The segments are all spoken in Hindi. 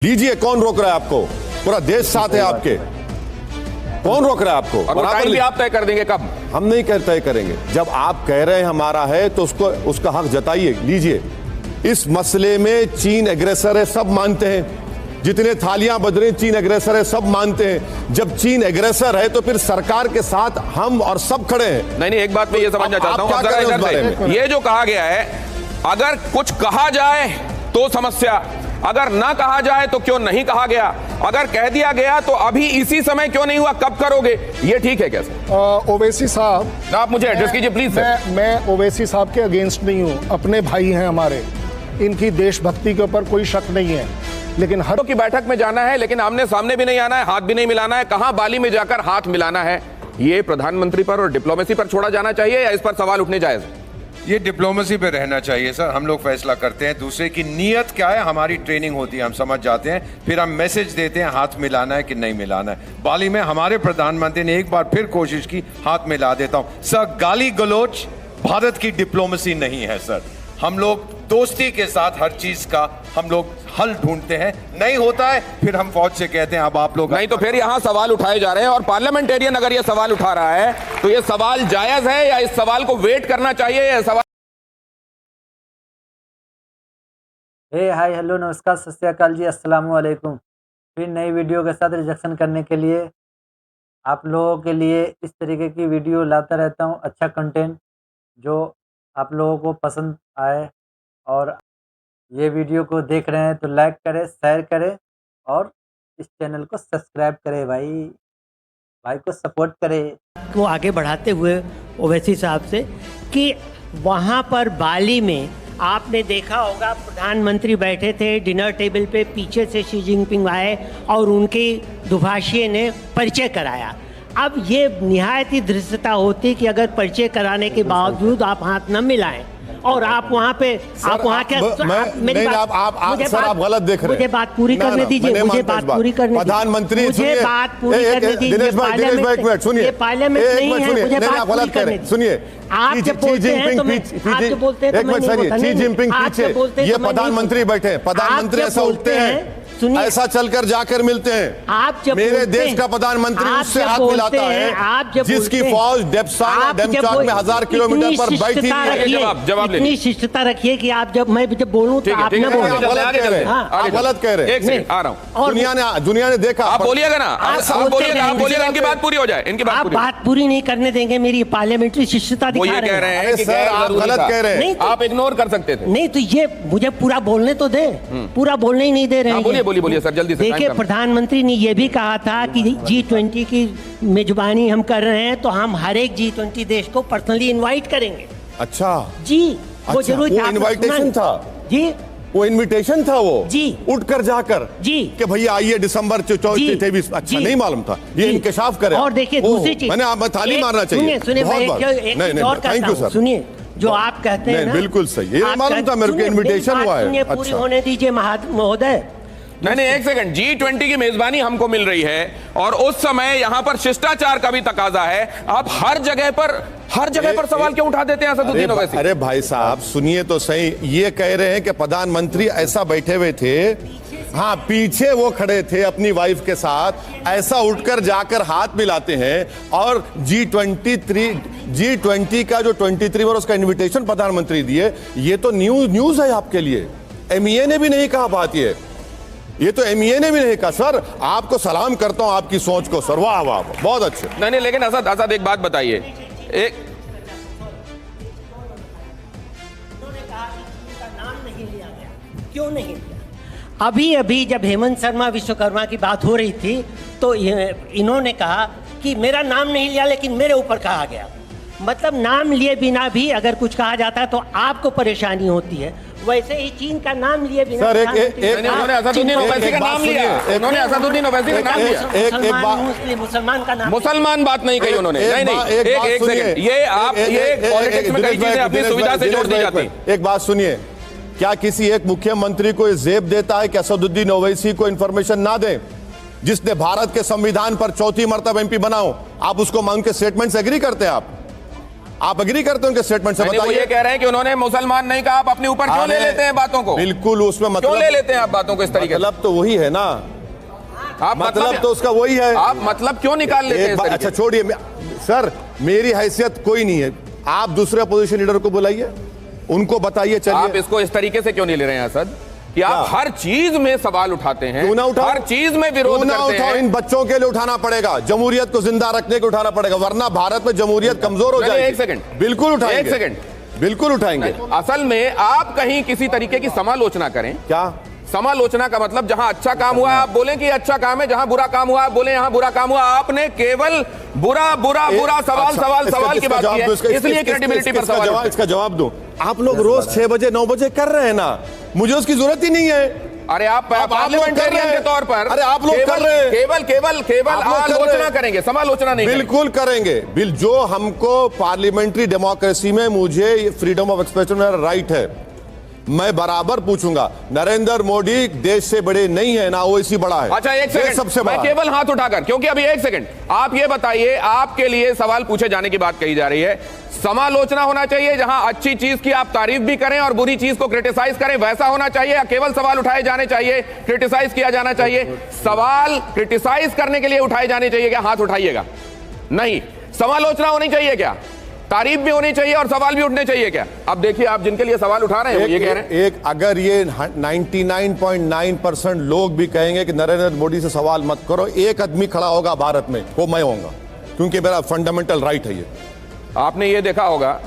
लीजिए, कौन रोक रहा है आपको? पूरा देश साथ है आपके। कौन रोक रहा है आपको? और टाइम भी आप तय कर देंगे कब? हम नहीं तय करेंगे। जब आप कह रहे हैं हमारा है तो उसका हक जताइए। लीजिए, इस मसले में चीन एग्रेसर है, सब मानते हैं। जितने थालियां बज रही, चीन एग्रेसर है, सब मानते हैं। जब चीन एग्रेसर है तो फिर सरकार के साथ हम और सब खड़े हैं। नहीं, एक बात मैं ये समझना चाहता हूं, ये जो कहा गया है, अगर कुछ कहा जाए तो समस्या, अगर ना कहा जाए तो क्यों नहीं कहा गया, अगर कह दिया गया तो अभी इसी समय क्यों नहीं हुआ, कब करोगे, ये ठीक है कैसे? ओवैसी साहब, आप मुझे एड्रेस कीजिए प्लीज। मैं ओवैसी साहब के अगेंस्ट नहीं हूं, अपने भाई हैं हमारे, इनकी देशभक्ति के ऊपर कोई शक नहीं है, लेकिन हर की बैठक में जाना है, लेकिन आमने सामने भी नहीं आना है, हाथ भी नहीं मिलाना है। कहां बाली में जाकर हाथ मिलाना है, ये प्रधानमंत्री पर और डिप्लोमेसी पर छोड़ा जाना चाहिए या इस पर सवाल उठने जायज? ये डिप्लोमेसी पे रहना चाहिए सर, हम लोग फैसला करते हैं। दूसरे की नीयत क्या है, हमारी ट्रेनिंग होती है, हम समझ जाते हैं, फिर हम मैसेज देते हैं हाथ मिलाना है कि नहीं मिलाना है। बाली में हमारे प्रधानमंत्री ने एक बार फिर कोशिश की, हाथ मिला देता हूं सर। गाली गलोच भारत की डिप्लोमेसी नहीं है सर। हम लोग दोस्ती के साथ हर चीज का हम लोग हल ढूंढते हैं, नहीं होता है फिर हम फौज से कहते हैं अब आप लोग नहीं, तो फिर यहां सवाल उठाए जा रहे हैं और पार्लियामेंटेरियन अगर यह सवाल उठा रहा है तो यह सवाल जायज है या इस सवाल को वेट करना चाहिए या सवाल? हाय हेलो नमस्कार सत श्री अकाल जी, अस्सलाम वालेकुम। फिर नई वीडियो के साथ रिजेक्शन करने के लिए आप लोगों के लिए इस तरीके की वीडियो लाता रहता हूं, अच्छा कंटेंट जो आप लोगों को पसंद आए। और ये वीडियो को देख रहे हैं तो लाइक करें, शेयर करें और इस चैनल को सब्सक्राइब करें। भाई को सपोर्ट करें। को आगे बढ़ाते हुए ओवैसी साहब से कि वहाँ पर बाली में आपने देखा होगा प्रधानमंत्री बैठे थे डिनर टेबल पे, पीछे से शी जिनपिंग आए और उनके दुभाषी ने परिचय कराया। अब ये निहायत ही धृष्टता होती कि अगर परिचय कराने के बावजूद आप हाथ न मिलाएं और आप वहाँ पे आप वहाँ के आप गलत देख रहे हैं। मुझे बात पूरी करने दीजिए, मुझे बात पूरी करने दीजिए, प्रधानमंत्री मुझे बात पूरी करने दीजिए। पार्लियामेंट नहीं है, मुझे बात पूरी करने दीजिए। सुनिए, आप जब बोलते हैं तो शी जिनपिंग पीछे, ये प्रधानमंत्री बैठे, प्रधानमंत्री ऐसा उठते हैं, ऐसा चलकर जाकर मिलते हैं। आप जब मेरे देश का प्रधानमंत्री उससे हाथ मिलाता है जिसकी फौज डेमचाक में 1000 किलोमीटर पर बैठी है। इतनी शिष्टता रखिए कि आप जब मैं जब बोलूं तो आप न बोलें। आप गलत कह रहे हैं। एक सेकंड आ रहा हूं। दुनिया ने देखा। आप बोलिएगा ना, आप बोलिएगा, इनकी बात पूरी हो जाए। इनकी आप बात पूरी नहीं करने देंगे, मेरी पार्लियामेंट्री शिष्टता दिखा रहे हैं। कह रहे हैं कि आप गलत कह रहे हैं, आप इग्नोर कर सकते थे। नहीं तो ये मुझे पूरा बोलने तो दे, पूरा बोलने ही नहीं दे रहे हैं। बोलिए सर, जल्दी से। देखिए, प्रधानमंत्री ने यह भी कहा था कि G20 की मेजबानी हम कर रहे हैं तो हम हर एक G20 देश को पर्सनली इनवाइट करेंगे। अच्छा जी, वो जरूर इनविटेशन था जी, वो इनविटेशन था वो जी, उठकर जाकर जी कि भैया आइए दिसंबर 23। अच्छा, नहीं मालूम था ये इंकशाफ करे। और देखिए दूसरी चीज, मैंने आप ताली मारना चाहिए। सुनिए, थैंक यू सर। सुनिए, जो आप कहते हैं बिल्कुल सही, ये मालूम था मेरे को इनविटेशन हुआ है। पूरी होने दीजिए महोदय। नहीं, एक सेकंड। G20 की मेजबानी हमको मिल रही है और उस समय यहां पर शिष्टाचार का भी तकाजा है। आप हर जगह पर सवाल क्यों उठा देते हैं असदुद्दीन ओवैसी? अरे भाई साहब सुनिए तो सही, ये कह रहे हैं कि प्रधानमंत्री ऐसा बैठे हुए थे, हाँ पीछे वो खड़े थे अपनी वाइफ के साथ, ऐसा उठकर जाकर हाथ मिलाते हैं और G20 का जो 23 और उसका इन्विटेशन प्रधानमंत्री दिए, ये तो न्यूज है आपके लिए। MEA ने भी नहीं कहा बात, ये तो MEA ने भी नहीं कहा। सर आपको सलाम करता हूं आपकी सोच को सर, वाह वाह, बहुत अच्छे। नहीं, लेकिन असद एक बात बताइए। एक नाम नहीं लिया गया, क्यों नहीं लिया? अभी जब हेमंत शर्मा विश्वकर्मा की बात हो रही थी तो इन्होंने कहा कि मेरा नाम नहीं लिया लेकिन मेरे ऊपर कहा गया। मतलब नाम लिए बिना भी अगर कुछ कहा जाता है तो आपको परेशानी होती है, वैसे ही चीन का नाम लिए बिना सर उन्होंने असदुद्दीन ओवैसी का नाम लिया, उन्होंने असदुद्दीन ओवैसी का नाम लिया। मुसलमान का नाम, मुसलमान बात नहीं कही उन्होंने। नहीं, एक सेकंड, ये पॉलिटिक्स में कई चीजें अपनी सुविधा से जोड़ दी जाती। एक बात सुनिए, क्या किसी एक मुख्यमंत्री को जेब देता है कि असदुद्दीन ओवैसी को इंफॉर्मेशन ना दें, जिसने भारत के संविधान पर 4थी मर्तबा MP बनाओ? आप उसको मांग के स्टेटमेंट से एग्री करते हैं? आप आप एग्री करते हैं उनके स्टेटमेंट से? वो बताइए। ये कह रहे हैं कि उन्होंने मुसलमान नहीं कहा, आप अपने ऊपर क्यों ले लेते हैं बातों को? बिल्कुल, उसमें मतलब क्यों ले लेते हैं आप बातों को इस तरीके से? मतलब तो वही है ना, आप मतलब तो उसका वही है। आप मतलब क्यों निकाल लेते हैं? अच्छा छोड़िए सर, मेरी हैसियत कोई नहीं है, आप दूसरे अपोजिशन लीडर को बुलाइए, उनको बताइए। चलिए, आप इसको इस तरीके से क्यों नहीं ले रहे हैं असद कि आप हर चीज में सवाल उठाते हैं? क्यों ना उठाओ? हर चीज में विरोध करते हैं। इन बच्चों के लिए उठाना पड़ेगा, जमहूरियत को जिंदा रखने को उठाना पड़ेगा, वरना भारत में जमहूरियत कमजोर हो जाएगी। एक सेकंड, बिल्कुल उठाएंगे, एक सेकंड, बिल्कुल उठाएंगे। असल में आप कहीं किसी तरीके की समालोचना करें। क्या समालोचना का मतलब, जहां अच्छा काम हुआ आप बोलें कि अच्छा काम है, जहां बुरा काम हुआ आप बोलें यहां बुरा काम हुआ। आपने केवल बुरा बुरा बुरा सवाल की बात की है, इसलिए क्रेडिबिलिटी पर सवाल। इसका जवाब दो। आप लोग रोज 6 बजे 9 बजे कर रहे हैं ना, मुझे उसकी जरूरत ही नहीं है। अरे आप पार्लियामेंटेरियन के तौर पर, अरे आप लोग कर रहे हैं, केवल आलोचना करेंगे, समालोचना नहीं। बिल्कुल करेंगे। जो हमको पार्लियामेंट्री डेमोक्रेसी में मुझे फ्रीडम ऑफ एक्सप्रेशन मेरा राइट है, मैं बराबर पूछूंगा। नरेंद्र मोदी देश से बड़े नहीं है ना, वो इसी बड़ा है। अच्छा एक सेकंड, सबसे बड़ा मैं केवल हाथ उठाकर, क्योंकि अभी एक सेकंड आप ये बताइए, आपके लिए सवाल पूछे जाने की बात कही जा रही है। समालोचना होना चाहिए, जहां अच्छी चीज की आप तारीफ भी करें और बुरी चीज को क्रिटिसाइज करें, वैसा होना चाहिए, या केवल सवाल उठाए जाने चाहिए, क्रिटिसाइज किया जाना चाहिए? सवाल क्रिटिसाइज करने के लिए उठाए जाने चाहिए क्या? हाथ उठाइएगा। नहीं, समालोचना होनी चाहिए क्या? तारीफ भी होनी चाहिए और सवाल भी उठने चाहिए क्या? अब देखिए, आप जिनके लिए सवाल उठा रहे हैं ये कह रहे हैं, एक अगर ये 99.9% लोग भी कहेंगे कि नरेंद्र मोदी से सवाल मत करो, एक आदमी खड़ा होगा भारत में, वो मैं होऊंगा, क्योंकि मेरा फंडामेंटल राइट है ये। आपने ये देखा होगा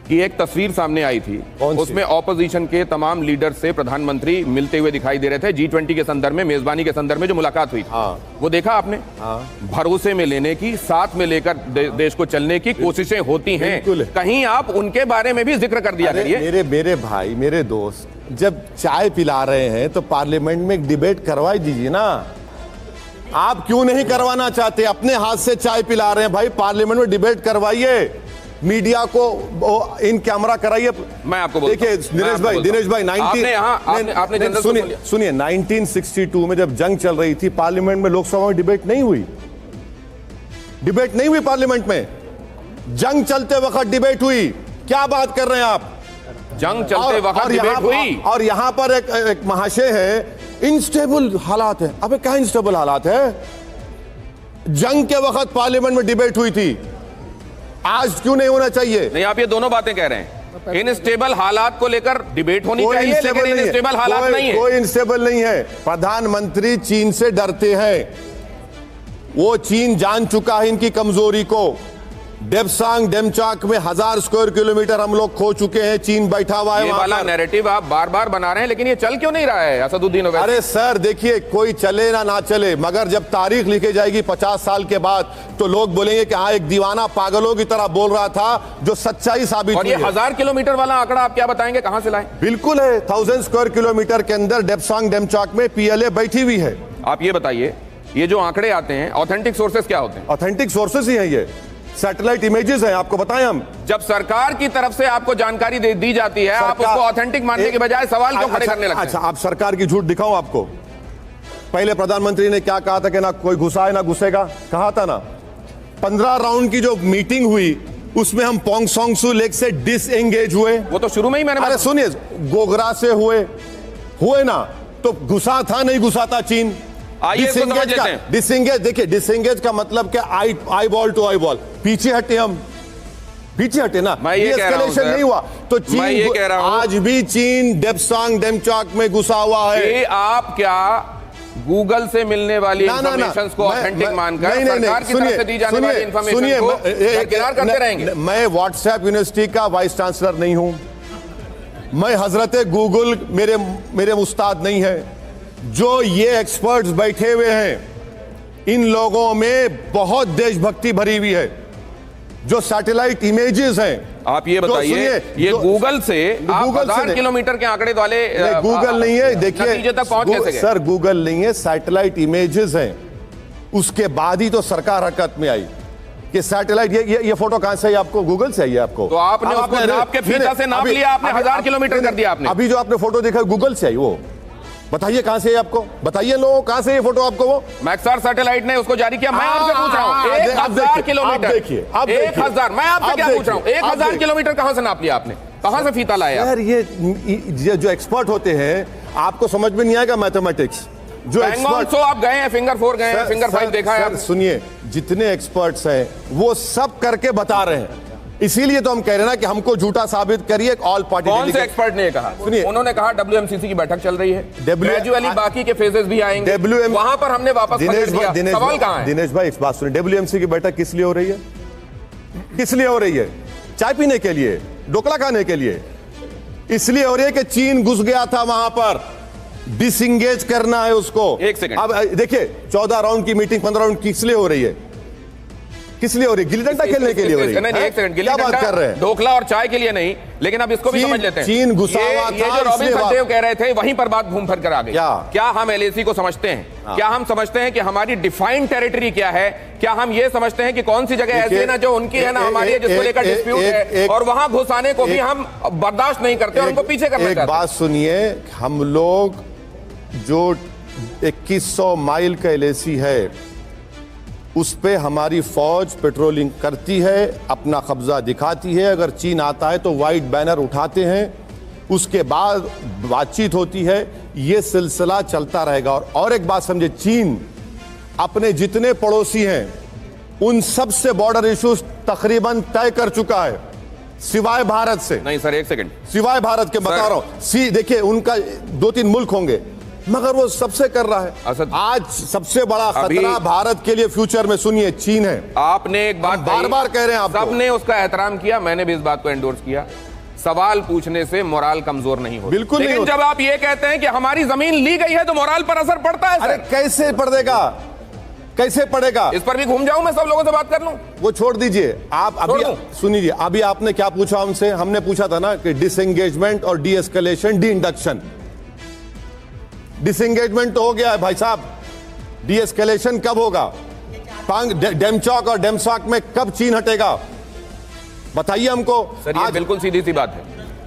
कि एक तस्वीर सामने आई थी, उसमें ऑपोजिशन के तमाम लीडर से प्रधानमंत्री मिलते हुए दिखाई दे रहे थे। G20 के संदर्भ में, मेजबानी के संदर्भ में जो मुलाकात हुई थी, वो देखा आपने? भरोसे में लेने की, साथ में लेकर देश को चलने की कोशिशें होती हैं। कहीं आप उनके बारे में भी जिक्र कर दिया करिए। मेरे भाई, मेरे दोस्त, जब चाय पिला रहे हैं तो पार्लियामेंट में एक डिबेट करवाई दीजिए ना। आप क्यों नहीं करवाना चाहते? अपने हाथ से चाय पिला रहे हैं भाई, पार्लियामेंट में डिबेट करवाइए, मीडिया को इन कैमरा कराइए। मैं आपको देखिए दिनेश भाई, सुनिए 1962 में जब जंग चल रही थी, पार्लियामेंट में, लोकसभा में डिबेट नहीं हुई पार्लियामेंट में। जंग चलते वक्त डिबेट हुई। क्या बात कर रहे हैं आप? जंग चलते वक्त डिबेट हुई। और यहां पर एक महाशय है, इंस्टेबल हालात है। अबे क्या इंस्टेबल हालात है? जंग के वक्त पार्लियामेंट में डिबेट हुई थी, आज क्यों नहीं होना चाहिए? नहीं, आप ये दोनों बातें कह रहे हैं। इनस्टेबल हालात को लेकर डिबेट होनी चाहिए, लेकिन इनस्टेबल हालात नहीं है। कोई इनस्टेबल नहीं है। प्रधानमंत्री चीन से डरते हैं, वो चीन जान चुका है इनकी कमजोरी को। डेप्सांग डेमचाक में 1000 स्क्वायर किलोमीटर हम लोग खो चुके हैं, चीन बैठा हुआ है। ये वाला नैरेटिव आप बार बार बना रहे हैं, लेकिन ये चल क्यों नहीं रहा है असदुद्दीन ओवैसी? अरे सर देखिए, कोई चले ना चले, मगर जब तारीख लिखी जाएगी 50 साल के बाद, तो लोग बोलेंगे कि हाँ, एक दीवाना पागलों की तरह बोल रहा था, जो सच्चाई साबित हुई है। और ये 1000 किलोमीटर वाला आंकड़ा आप क्या बताएंगे, कहां से लाए? बिल्कुल है, 1000 स्क्वायर किलोमीटर के अंदर डेप्सांग डेमचाक में PLA बैठी हुई है। आप ये बताइए, ये जो आंकड़े आते हैं, ऑथेंटिक सोर्सेस क्या होते हैं? ऑथेंटिक सोर्सेस ही है, ये सैटेलाइट इमेजेस हैं, आपको बताएं हम। जब सरकार की तरफ से आपको जानकारी दी जाती है, आप उसको ऑथेंटिक मानने के बजाय सवाल क्यों खड़े करने लगते हैं? अच्छा, आप सरकार की झूठ दिखाऊं आपको? पहले प्रधानमंत्री ने क्या कहा था कि ना कोई घुसा है ना घुसेगा, कहा था ना। 15 राउंड की जो मीटिंग हुई, उसमें हम पोंग सोंग सू लेक से डिसएंगेज हुए। वो तो शुरू में ही मैंने, अरे सुनिए, गोगरा से हुए ना, तो घुसा था नहीं घुसा था चीन। डिसएंगेज देखिए, डिसएंगेज का मतलब क्या? Eyeball to eyeball, पीछे हटे हम, पीछे हटे ना, एस्केलेशन नहीं हुआ। तो चीन, आज भी चीन डेप्सांग डेमचाक में घुसा हुआ है। आप क्या गूगल से मिलने वाली इंफॉर्मेशंस को ऑथेंटिक मानकर सरकार की तरफ से दी जाने वाली इंफॉर्मेशन को बरकरार करते रहेंगे? मैं व्हाट्सएप यूनिवर्सिटी का वाइस चांसलर नहीं हूं, मैं हजरत गूगल मेरे उस्ताद नहीं है। जो ये एक्सपर्ट्स बैठे हुए हैं, इन लोगों में बहुत देशभक्ति भरी हुई है। जो सैटेलाइट इमेजेस हैं, आप ये बताइए, ये गूगल से 1000 किलोमीटर के आंकड़े वाले, गूगल नहीं है, देखिए नतीजे तक पहुंच कैसे गए? सर गूगल नहीं है, सैटेलाइट इमेजेस हैं। उसके बाद ही तो सरकार हरकत में आई कि सैटेलाइट, ये फोटो कहां से आई आपको? गूगल से आई है आपको? तो आपने नाप के फीता से नाप लिया, आपने 1000 किलोमीटर कर दिया आपने। अभी जो आपने फोटो देखा गूगल से आई, वो बताइए कहां से है आपको, बताइए लोगों कहां से ये फोटो आपको। वो मैक्सर सैटेलाइट ने उसको जारी किया। मैं आपसे पूछ रहा हूं 1000 किलोमीटर, 1000, मैं आपसे क्या पूछ रहा हूं 1000 किलोमीटर कहां से नाप लिया आपने, कहां से फीता लाया? यार ये जो एक्सपर्ट होते हैं आपको समझ में नहीं आएगा मैथमेटिक्स। जो एक्सपर्ट आप गए हैं, फिंगर 4 गए हैं, फिंगर 5 देखा है। सुनिए, जितने एक्सपर्ट्स हैं वो सब करके बता रहे हैं, इसीलिए तो हम कह रहे हैं ना कि हमको झूठा साबित करिए। ऑल पार्टी कौन से एक्सपर्ट ने कहा? सुनिए, उन्होंने कहा WMCC की बैठक चल रही है, ग्रेजुअली बाकी के फेजेस भी आएंगे, वहां पर हमने वापस सवाल कहां है? दिनेश भाई इस बात सुनिए, WMC की बैठक किस लिए हो रही है? किस लिए हो रही है? चाय पीने के लिए, ढोकला खाने के लिए? इसलिए हो रही है कि चीन घुस गया था वहां पर, डिसएंगेज करना है उसको। एक सेकंड, अब देखिए 14 राउंड की मीटिंग 15 राउंड किस लिए हो रही है? किस लिए हो रही है? गिल्ली डंडा खेलने के लिए हो रही है? नहीं, एक सेकंड, गिल्ली क्या बात कर रहे हैं? ढोकला और चाय के लिए नहीं, लेकिन अब इसको भी समझ लेते हैं। चीन घुसा हुआ था, ये जो रॉबिन सचदेव कह रहे थे वहीं पर बात घूम फिर कर आ गई। क्या हम LAC को समझते हैं? क्या हम समझते हैं कि हमारी डिफाइंड टेरिटरी क्या है? क्या हम ये समझते हैं कि कौन सी जगह ऐसी है ना जो उनकी है ना हमारी है, जिसको लेकर डिस्प्यूट है, और वहां घुस आने को भी हम बर्दाश्त नहीं करते, उनको पीछे करना चाहते हैं। एक बात सुनिए, हम लोग जो 2100 माइल का LAC है उस पे हमारी फौज पेट्रोलिंग करती है, अपना कब्जा दिखाती है। अगर चीन आता है तो वाइट बैनर उठाते हैं, उसके बाद बातचीत होती है। ये सिलसिला चलता रहेगा। और एक बात समझे, चीन अपने जितने पड़ोसी हैं उन सब से बॉर्डर इश्यूज तकरीबन तय कर चुका है, सिवाय भारत से। नहीं सर, एक सेकंड, सिवाय भारत के बता रहा हूं। देखिए उनका 2-3 मुल्क होंगे, मगर वो सबसे कर रहा है। आज सबसे बड़ा खतरा भारत के लिए फ्यूचर में, सुनिए, चीन है। आपने एक बात बार बार कह रहे हैं, सबने उसका एहतराम किया, मैंने भी इस बात को एंडोर्स किया। सवाल पूछने से मोराल कमजोर नहीं होता। बिल्कुल नहीं लेकिन जब आप ये कहते हैं कि हमारी जमीन ली गई है तो मोराल पर असर पड़ता है। अरे कैसे पड़ेगा, कैसे पड़ेगा? इस पर भी घूम जाऊं मैं, सब लोगों से बात कर लूं? वो छोड़ दीजिए। आप अभी सुनिए, अभी आपने क्या पूछा हमसे? हमने पूछा था ना कि डिसएंगेजमेंट और D escalation, D induction. Disengagement तो हो गया है भाई साहब, डी एस्केलेशन कब होगा? डेमचौक और डेमसाक में कब चीन हटेगा? बताइए हमको। सर ये बिल्कुल सीधी सी बात है।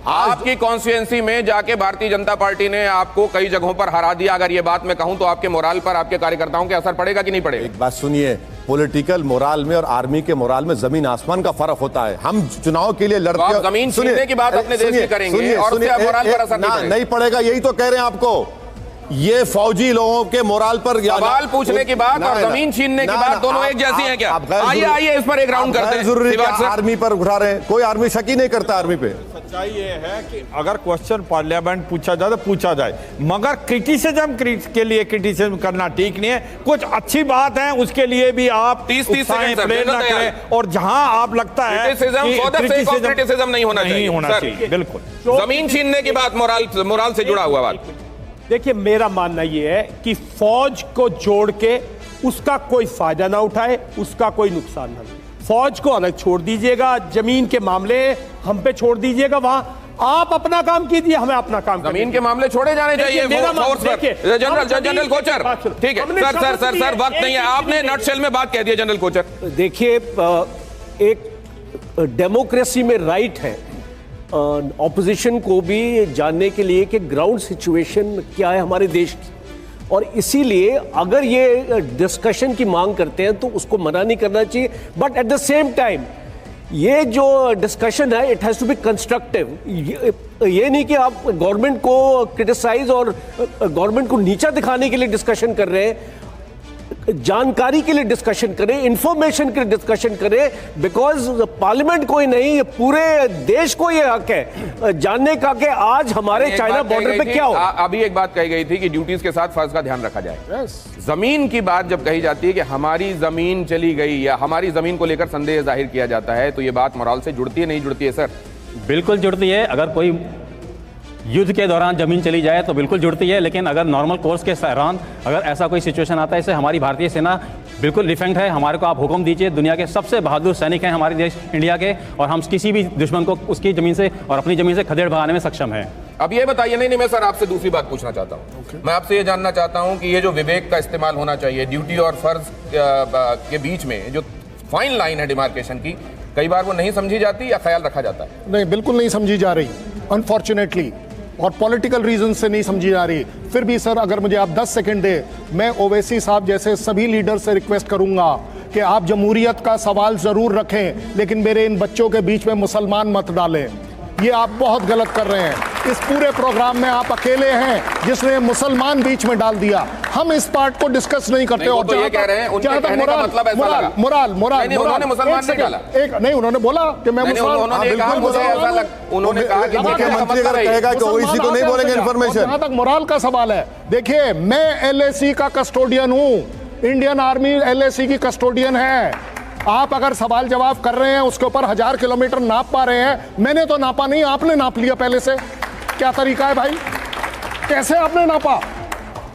आपकी कॉन्स्टिट्यूएंसी में जाके भारतीय जनता पार्टी ने आपको कई जगहों पर हरा दिया। अगर ये बात मैं कहूं तो आपके मोराल पर, आपके कार्यकर्ताओं के असर पड़ेगा कि नहीं पड़ेगा? एक बात सुनिए, पॉलिटिकल मोराल में और आर्मी के मोराल में जमीन आसमान का फर्क होता है। हम चुनाव के लिए लड़ते हैं, जमीन छीनने की बात अपने देश की करेंगे और उससे मोराल पर असर नहीं पड़ेगा, यही तो कह रहे हैं आपको। ये फौजी लोगों के मोराल पर सवाल पूछने की बात और जमीन छीनने की बात दोनों एक जैसी हैं क्या? आइए इस पर एक राउंड करते हैं। जरूरी आर्मी पर उठा रहे हैं, कोई आर्मी शक ही नहीं करता आर्मी पे। सच्चाई ये है कि अगर क्वेश्चन पार्लियामेंट पूछा जाए तो पूछा जाए, मगर क्रिटिसिज्म के लिए क्रिटिसिज्म करना ठीक नहीं है। कुछ अच्छी बात है उसके लिए भी आप 30 सेकंड प्रेरणा करें, और जहां आप लगता है क्रिटिसिज्म नहीं होना चाहिए। बिल्कुल, जमीन छीनने की बात मोराल से जुड़ा हुआ बात। देखिए, मेरा मानना यह है कि फौज को जोड़ के उसका कोई फायदा ना उठाए, उसका कोई नुकसान ना हो। फौज को अलग छोड़ दीजिएगा, जमीन के मामले हम पे छोड़ दीजिएगा, वहां आप अपना काम कीजिए, हमें अपना काम। जमीन के मामले छोड़े जाने चाहिए। जनरल कोचर, ठीक है सर, वक्त नहीं है, आपने नटशेल में बात कह दी है जनरल कोचर। देखिए, एक डेमोक्रेसी में राइट है ऑपोजिशन को भी जानने के लिए कि ग्राउंड सिचुएशन क्या है हमारे देश की, और इसीलिए अगर ये डिस्कशन की मांग करते हैं तो उसको मना नहीं करना चाहिए। But at the same time ये जो डिस्कशन है it has to be constructive. ये नहीं कि आप गवर्नमेंट को क्रिटिसाइज और गवर्नमेंट को नीचा दिखाने के लिए डिस्कशन कर रहे हैं। जानकारी के लिए डिस्कशन करें, इंफॉर्मेशन के लिए डिस्कशन करें, बिकॉज पार्लियामेंट को ही नहीं पूरे देश को यह हक है जानने का कि आज हमारे चाइना बॉर्डर पे क्या हो। अभी एक बात कही गई थी कि ड्यूटीज के साथ फर्ज का ध्यान रखा जाए। जमीन की बात जब कही जाती है कि हमारी जमीन चली गई या हमारी जमीन को लेकर संदेह जाहिर किया जाता है, तो यह बात मोराल से जुड़ती है नहीं जुड़ती है? सर बिल्कुल जुड़ती है। अगर कोई युद्ध के दौरान जमीन चली जाए तो बिल्कुल जुड़ती है, लेकिन अगर नॉर्मल कोर्स के दौरान अगर ऐसा कोई सिचुएशन आता है, इससे हमारी भारतीय सेना बिल्कुल डिफेंड है। हमारे को आप हुक्म दीजिए, दुनिया के सबसे बहादुर सैनिक हैं हमारे देश इंडिया के, और हम किसी भी दुश्मन को उसकी जमीन से और अपनी जमीन से खदेड़ भगाने में सक्षम है। अब ये बताइए, नहीं मैं सर आपसे दूसरी बात पूछना चाहता हूँ। मैं आपसे ये जानना चाहता हूँ कि ये जो विवेक का इस्तेमाल होना चाहिए ड्यूटी और फर्ज के बीच में, जो फाइन लाइन है डिमार्केशन की, कई बार वो नहीं समझी जाती या ख्याल रखा जाता है? नहीं, बिल्कुल नहीं समझी जा रही, अनफॉर्चुनेटली। और पॉलिटिकल रीजन से नहीं समझी जा रही। फिर भी सर अगर मुझे आप 10 सेकंड दे, मैं ओवैसी साहब जैसे सभी लीडर से रिक्वेस्ट करूंगा कि आप जमहूरियत का सवाल जरूर रखें, लेकिन मेरे इन बच्चों के बीच में मुसलमान मत डालें। ये आप बहुत गलत कर रहे हैं। इस पूरे प्रोग्राम में आप अकेले हैं जिसने मुसलमान बीच में डाल दिया। हम इस पार्ट को डिस्कस नहीं करते। और तो ये कह रहे हैं, उनके कहने का मतलब ऐसा लगा। मोराल उन्होंने मुसलमान नहीं डाला। नहीं, उन्होंने बोला कि मैं मुसलमान। उन्होंने कहा कि मुख्यमंत्री अगर कहेगा कि ओवैसी तो नहीं बोलेंगे इन्फॉर्मेशन। जहां तक मोराल का सवाल है, देखिए मैं LAC का कस्टोडियन हूं, इंडियन आर्मी LAC की कस्टोडियन है। आप अगर सवाल जवाब कर रहे हैं उसके ऊपर 1000 किलोमीटर नाप पा रहे हैं, मैंने तो नापा नहीं, आपने नाप लिया पहले से। क्या तरीका है भाई? कैसे आपने नापा?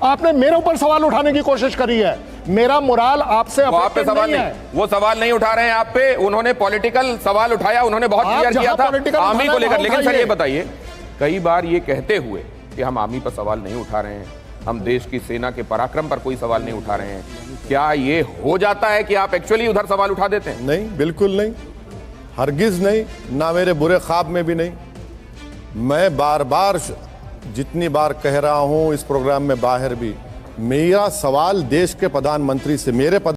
आपने मेरे ऊपर सवाल उठाने की कोशिश करी है। मेरा मोराल आपसे आप पे सवाल नहीं, वो सवाल नहीं उठा रहे हैं आप पे, उन्होंने पॉलिटिकल सवाल उठाया, उन्होंने बहुत क्लियर किया था आर्मी को लेकर। लेकिन सर ये बताइए, कई बार ये कहते हुए कि हम आर्मी पर सवाल नहीं उठा रहे हैं, हम देश की सेना के पराक्रम पर कोई सवाल नहीं उठा रहे हैं, क्या ये हो जाता है कि आप एक्चुअली उधर सवाल उठा देते हैं? नहीं, बिल्कुल नहीं, हरगिज नहीं, ना मेरे बुरे ख्वाब में भी नहीं। मैं बार बार जितनी बार कह रहा हूं इस प्रोग्राम में बाहर भी, मेरा सवाल देश के प्रधानमंत्री से, मेरे